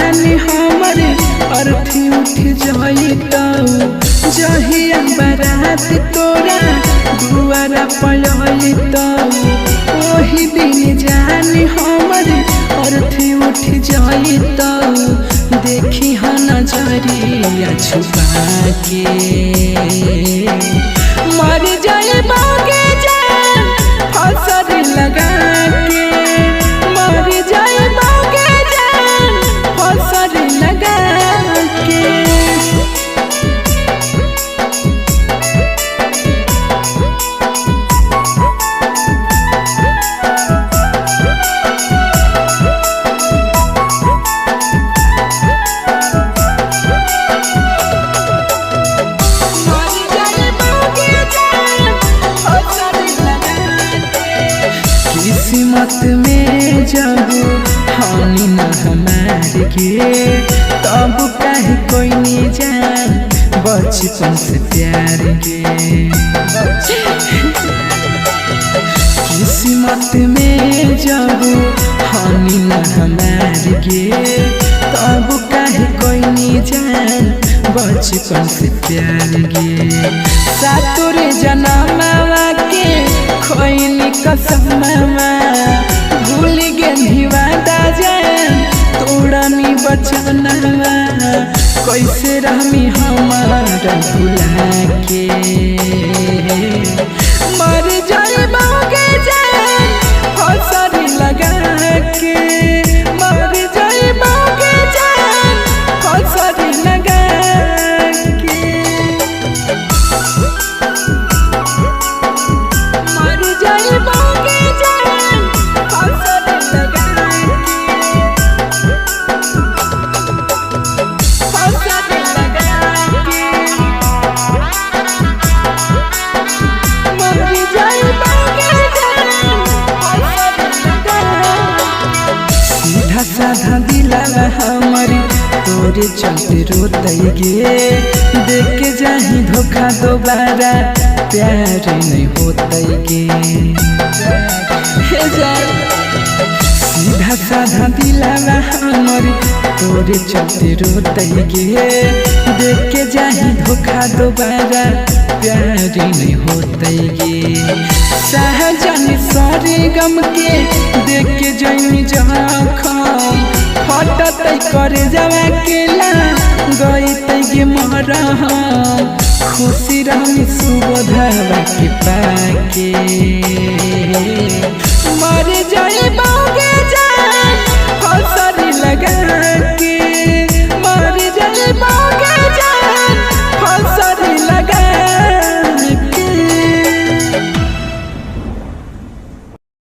जान हमर अर्थी उठ जइतौ जहिया बारात तोरा दुआरा पलइतौ ओही दिन जान हमर अर्थी उठ जइतौ देखी ह नजरिया छुपा के मर जाइबोगे जान फसर लगा के मर जाइबोगे जान फसर लगा के। किस्मत में जब हानि न हमार के तब कहीं कोई नहीं जान बचपन से प्यार के। किस्मत में जब हानि न हमार के तब कहीं कोई नहीं जान बचपन से प्यार के। सातुरे जनमवा के खोइनी कसमवा भूल गेली वादा जान तोड़नी बचनवा कैसे रहमी हमारा भुला के मर जाइबोगे जान फसर लगा के मर जाइबोगे जान फसर लगा के मर जाइबोगे जान फसर लगा के फसर लगा के मर जाइबोगे जान फसर लगा। सीधा साधा दिलवा हमारी तोरे चलते रोतई गे देख के जाही धोखा दोबारा प्यार नहीं होतई गे। सीधा साधा दिलवा हमारी तोरे चलते रोतई गे देख के जाही धोखा दोबारा प्यार नहीं होतई गे। सहजन सारे गम के देख के जइनी जखम फटत करे जवा केला गई गे मरहम खुशी रही सुबोधवा के पाके मर जाइबो